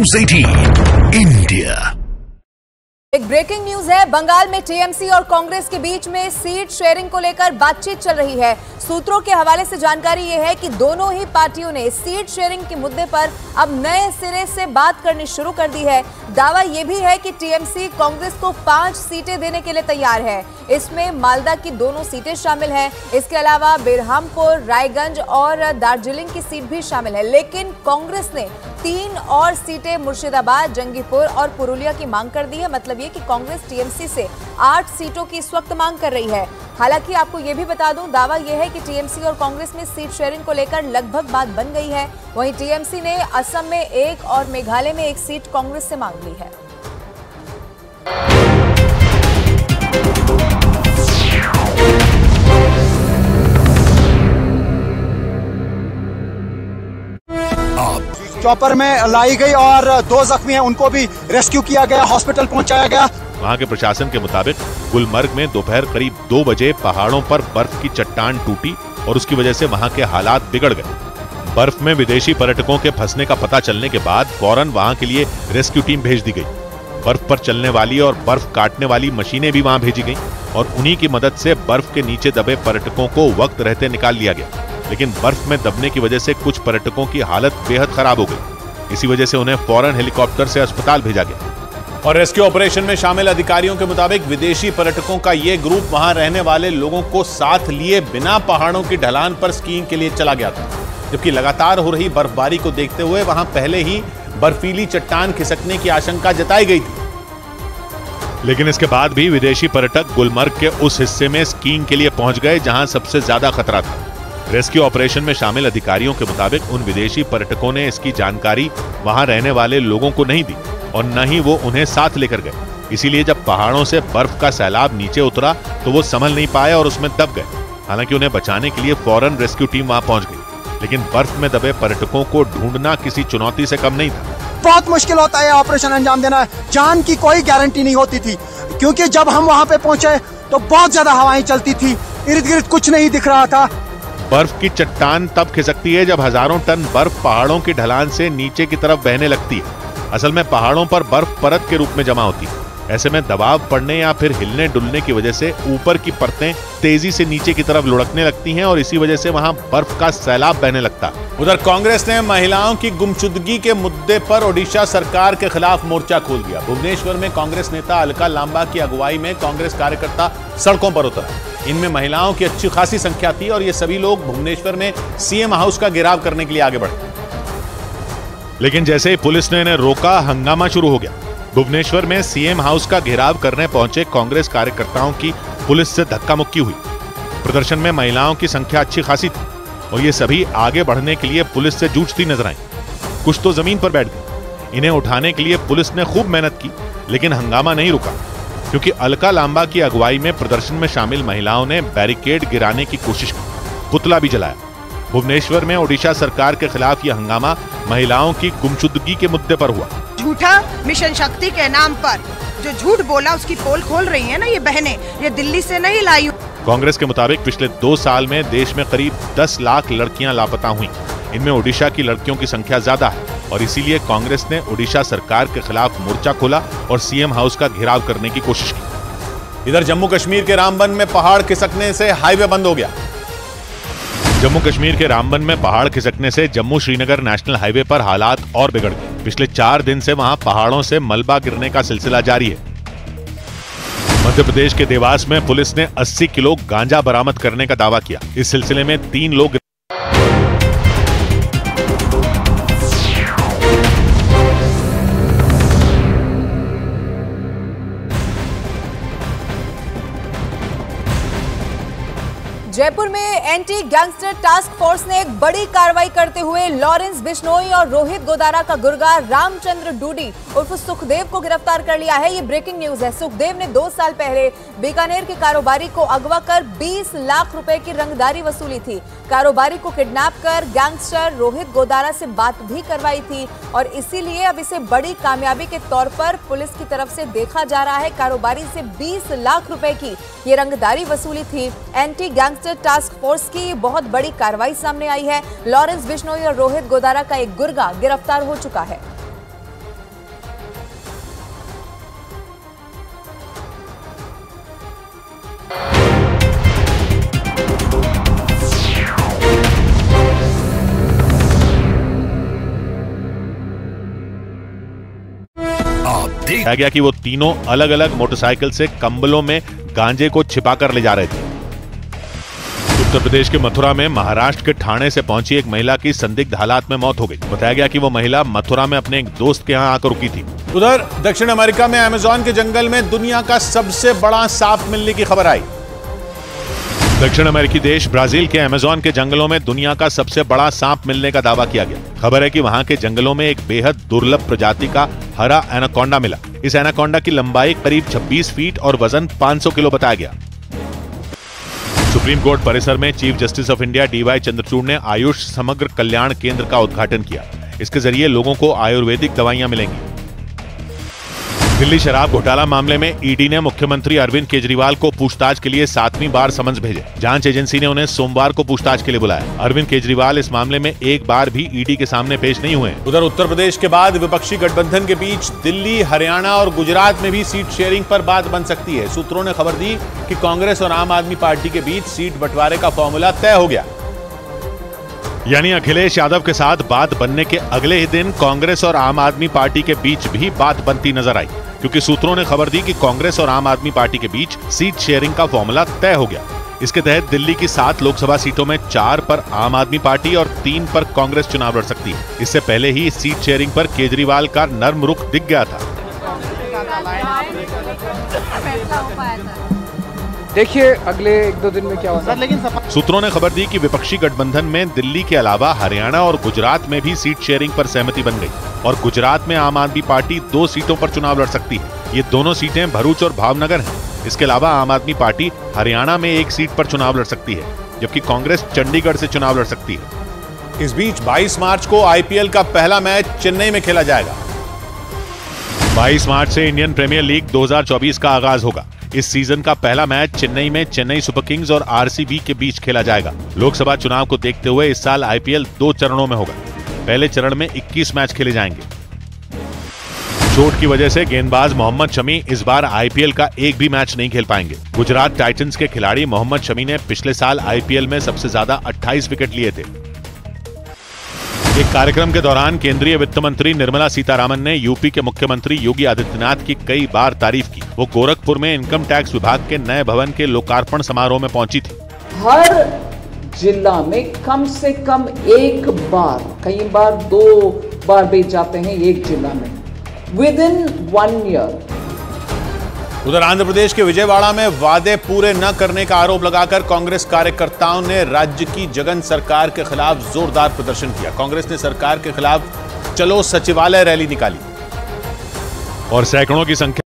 News 18 India. एक breaking news है। बंगाल में टीएमसी और कांग्रेस के बीच में सीट शेयरिंग को लेकर बातचीत चल रही है। सूत्रों के हवाले से जानकारी यह है कि दोनों ही पार्टियों ने सीट शेयरिंग के मुद्दे पर अब नए सिरे से बात करनी शुरू कर दी है। दावा यह भी है कि टीएमसी कांग्रेस को 5 सीटें देने के लिए तैयार है। इसमें मालदा की दोनों सीटें शामिल हैं। इसके अलावा बेरहामपुर, रायगंज और दार्जिलिंग की सीट भी शामिल है। लेकिन कांग्रेस ने 3 और सीटें मुर्शिदाबाद, जंगीपुर और पुरुलिया की मांग कर दी है। मतलब ये कि कांग्रेस टीएमसी से 8 सीटों की इस वक्त मांग कर रही है। हालांकि आपको यह भी बता दूं, दावा यह है कि टीएमसी और कांग्रेस में सीट शेयरिंग को लेकर लगभग बात बन गई है। वहीं टीएमसी ने असम में 1 और मेघालय में 1 सीट कांग्रेस से मांग ली है। चॉपर में लाई गई और 2 जख्मी हैं, उनको भी रेस्क्यू किया गया, हॉस्पिटल पहुंचाया गया। वहां के प्रशासन के मुताबिक गुलमर्ग में दोपहर करीब 2 बजे पहाड़ों पर बर्फ की चट्टान टूटी और उसकी वजह से वहां के हालात बिगड़ गए। बर्फ में विदेशी पर्यटकों के फंसने का पता चलने के बाद फौरन वहां के लिए रेस्क्यू टीम भेज दी गई। बर्फ पर चलने वाली और बर्फ काटने वाली मशीनें भी वहां भेजी गई और उन्हीं की मदद से बर्फ के नीचे दबे पर्यटकों को वक्त रहते निकाल लिया गया। लेकिन बर्फ में दबने की वजह से कुछ पर्यटकों की हालत बेहद खराब हो गई। इसी वजह से उन्हें फौरन हेलीकॉप्टर से अस्पताल भेजा गया। और रेस्क्यू ऑपरेशन में शामिल अधिकारियों के मुताबिक विदेशी पर्यटकों का यह ग्रुप वहां रहने वाले लोगों को साथ लिए बिना पहाड़ों की ढलान पर स्कीइंग के लिए चला गया था। जबकि लगातार हो रही बर्फबारी को देखते हुए वहां पहले ही बर्फीली चट्टान खिसकने की आशंका जताई गई थी। लेकिन इसके बाद भी विदेशी पर्यटक गुलमर्ग के उस हिस्से में स्कीइंग के लिए पहुंच गए जहां सबसे ज्यादा खतरा था। रेस्क्यू ऑपरेशन में शामिल अधिकारियों के मुताबिक उन विदेशी पर्यटकों ने इसकी जानकारी वहां रहने वाले लोगों को नहीं दी और न ही वो उन्हें साथ लेकर गए। इसीलिए जब पहाड़ों से बर्फ का सैलाब नीचे उतरा तो वो संभल नहीं पाए और उसमें दब गए। हालांकि उन्हें बचाने के लिए फौरन रेस्क्यू टीम वहां पहुंच गई, लेकिन बर्फ में दबे पर्यटकों को ढूंढना किसी चुनौती से कम नहीं था। बहुत मुश्किल होता है ऑपरेशन अंजाम देना। जान की कोई गारंटी नहीं होती थी, क्योंकि जब हम वहां पे पहुंचे तो बहुत ज्यादा हवाएं चलती थी, इर्द गिर्द कुछ नहीं दिख रहा था। बर्फ की चट्टान तब खिसकती है जब हजारों टन बर्फ पहाड़ों की ढलान से नीचे की तरफ बहने लगती है। असल में पहाड़ों पर बर्फ परत के रूप में जमा होती है। ऐसे में दबाव पड़ने या फिर हिलने डुलने की वजह से ऊपर की परतें तेजी से नीचे की तरफ लुढ़कने लगती हैं और इसी वजह से वहां बर्फ का सैलाब बहने लगता है। उधर कांग्रेस ने महिलाओं की गुमशुदगी के मुद्दे पर ओडिशा सरकार के खिलाफ मोर्चा खोल दिया। भुवनेश्वर में कांग्रेस नेता अलका लांबा की अगुवाई में कांग्रेस कार्यकर्ता सड़कों पर उतरा। इनमें महिलाओं की अच्छी खासी संख्या थी और ये सभी लोग भुवनेश्वर में सीएम हाउस का घेराव करने के लिए आगे बढ़े। लेकिन जैसे ही पुलिस ने इन्हें रोका, हंगामा शुरू हो गया। भुवनेश्वर में सीएम हाउस का घेराव करने पहुंचे कांग्रेस कार्यकर्ताओं की पुलिस से धक्का मुक्की हुई। प्रदर्शन में महिलाओं की संख्या अच्छी खासी थी और ये सभी आगे बढ़ने के लिए पुलिस से जूझती नजर आई। कुछ तो जमीन पर बैठ गए। इन्हें उठाने के लिए पुलिस ने खूब मेहनत की, लेकिन हंगामा नहीं रुका, क्योंकि अलका लांबा की अगुवाई में प्रदर्शन में शामिल महिलाओं ने बैरिकेड गिराने की कोशिश की, पुतला भी जलाया। भुवनेश्वर में ओडिशा सरकार के खिलाफ यह हंगामा महिलाओं की गुमशुदगी के मुद्दे पर हुआ। झूठा मिशन शक्ति के नाम पर जो झूठ बोला उसकी पोल खोल रही है ना ये बहनें, ये दिल्ली से नहीं लाई। कांग्रेस के मुताबिक पिछले 2 साल में देश में करीब 10 लाख लड़कियां लापता हुई। इनमें ओडिशा की लड़कियों की संख्या ज्यादा है और इसीलिए कांग्रेस ने ओडिशा सरकार के खिलाफ मोर्चा खोला और सीएम हाउस का घेराव करने की कोशिश की। इधर जम्मू कश्मीर के रामबन में पहाड़ खिसकने से हाईवे बंद हो गया। जम्मू कश्मीर के रामबन में पहाड़ खिसकने से जम्मू श्रीनगर नेशनल हाईवे पर हालात और बिगड़ गए। पिछले 4 दिन से वहां पहाड़ों से मलबा गिरने का सिलसिला जारी है। मध्य प्रदेश के देवास में पुलिस ने 80 किलो गांजा बरामद करने का दावा किया। इस सिलसिले में 3 लोग जयपुर में एंटी गैंगस्टर टास्क फोर्स ने एक बड़ी कार्रवाई करते हुए लॉरेंस बिश्नोई और रोहित गोदारा का गुर्गा रामचंद्र डूडी उर्फ सुखदेव को गिरफ्तार कर लिया है। ये ब्रेकिंग न्यूज है। सुखदेव ने 2 साल पहले बीकानेर के कारोबारी को अगवा कर 20 लाख रुपए की रंगदारी वसूली थी। कारोबारी को किडनैप कर गैंगस्टर रोहित गोदारा से बात भी करवाई थी और इसीलिए अब इसे बड़ी कामयाबी के तौर पर पुलिस की तरफ से देखा जा रहा है। कारोबारी से 20 लाख रुपए की ये रंगदारी वसूली थी। एंटी गैंगस्टर टास्क फोर्स की बहुत बड़ी कार्रवाई सामने आई है। लॉरेंस बिश्नोई और रोहित गोदारा का एक गुर्गा गिरफ्तार हो चुका है। आप देख गया कि वो तीनों अलग अलग मोटरसाइकिल से कंबलों में गांजे को छिपाकर ले जा रहे थे। उत्तर प्रदेश के मथुरा में महाराष्ट्र के ठाणे से पहुंची एक महिला की संदिग्ध हालात में मौत हो गई। बताया गया कि वो महिला मथुरा में अपने एक दोस्त के यहाँ आकर रुकी थी। उधर दक्षिण अमेरिका में अमेज़न के जंगल में दुनिया का सबसे बड़ा सांप मिलने की खबर आई। दक्षिण अमेरिकी देश ब्राजील के अमेज़न के जंगलों में दुनिया का सबसे बड़ा सांप मिलने का दावा किया गया। खबर है कि वहां के जंगलों में एक बेहद दुर्लभ प्रजाति का हरा एनाकोंडा मिला। इस एनाकोंडा की लंबाई करीब 26 फीट और वजन 500 किलो बताया गया। सुप्रीम कोर्ट परिसर में Chief Justice of India DY Chandrachud ने आयुष समग्र कल्याण केंद्र का उद्घाटन किया। इसके जरिए लोगों को आयुर्वेदिक दवाइयां मिलेंगी। दिल्ली शराब घोटाला मामले में ईडी ने मुख्यमंत्री अरविंद केजरीवाल को पूछताछ के लिए 7वीं बार समन्स भेजे। जांच एजेंसी ने उन्हें सोमवार को पूछताछ के लिए बुलाया। अरविंद केजरीवाल इस मामले में एक बार भी ईडी के सामने पेश नहीं हुए। उधर उत्तर प्रदेश के बाद विपक्षी गठबंधन के बीच दिल्ली, हरियाणा और गुजरात में भी सीट शेयरिंग पर बात बन सकती है। सूत्रों ने खबर दी कि कांग्रेस और आम आदमी पार्टी के बीच सीट बंटवारे का फॉर्मूला तय हो गया। यानी अखिलेश यादव के साथ बात बनने के अगले ही दिन कांग्रेस और आम आदमी पार्टी के बीच भी बात बनती नजर आई, क्योंकि सूत्रों ने खबर दी कि कांग्रेस और आम आदमी पार्टी के बीच सीट शेयरिंग का फॉर्मूला तय हो गया। इसके तहत दिल्ली की 7 लोकसभा सीटों में 4 पर आम आदमी पार्टी और 3 पर कांग्रेस चुनाव लड़ सकती है। इससे पहले ही सीट शेयरिंग पर केजरीवाल का नर्म रुख दिख गया था। देखिए अगले 1-2 दिन में क्या होगा। लेकिन सूत्रों ने खबर दी कि विपक्षी गठबंधन में दिल्ली के अलावा हरियाणा और गुजरात में भी सीट शेयरिंग पर सहमति बन गई और गुजरात में आम आदमी पार्टी 2 सीटों पर चुनाव लड़ सकती है। ये दोनों सीटें भरूच और भावनगर हैं। इसके अलावा आम आदमी पार्टी हरियाणा में 1 सीट पर चुनाव लड़ सकती है, जबकि कांग्रेस चंडीगढ़ से चुनाव लड़ सकती है। इस बीच 22 मार्च को आईपीएल का पहला मैच चेन्नई में खेला जाएगा। 22 मार्च से इंडियन प्रीमियर लीग 2024 का आगाज होगा। इस सीजन का पहला मैच चेन्नई में चेन्नई सुपर किंग्स और आरसीबी के बीच खेला जाएगा। लोकसभा चुनाव को देखते हुए इस साल आईपीएल 2 चरणों में होगा। पहले चरण में 21 मैच खेले जाएंगे। चोट की वजह से गेंदबाज मोहम्मद शमी इस बार आईपीएल का एक भी मैच नहीं खेल पाएंगे। गुजरात टाइटंस के खिलाड़ी मोहम्मद शमी ने पिछले साल आईपीएल में सबसे ज्यादा 28 विकेट लिए थे। एक कार्यक्रम के दौरान केंद्रीय वित्त मंत्री निर्मला सीतारामन ने यूपी के मुख्यमंत्री योगी आदित्यनाथ की कई बार तारीफ की। वो गोरखपुर में इनकम टैक्स विभाग के नए भवन के लोकार्पण समारोह में पहुंची थी। हर जिला में कम से कम एक बार, कई बार 2 बार भी जाते हैं एक जिला में, विद इन 1 ईयर। उधर आंध्र प्रदेश के विजयवाड़ा में वादे पूरे न करने का आरोप लगाकर कांग्रेस कार्यकर्ताओं ने राज्य की जगन सरकार के खिलाफ जोरदार प्रदर्शन किया। कांग्रेस ने सरकार के खिलाफ चलो सचिवालय रैली निकाली और सैकड़ों की संख्या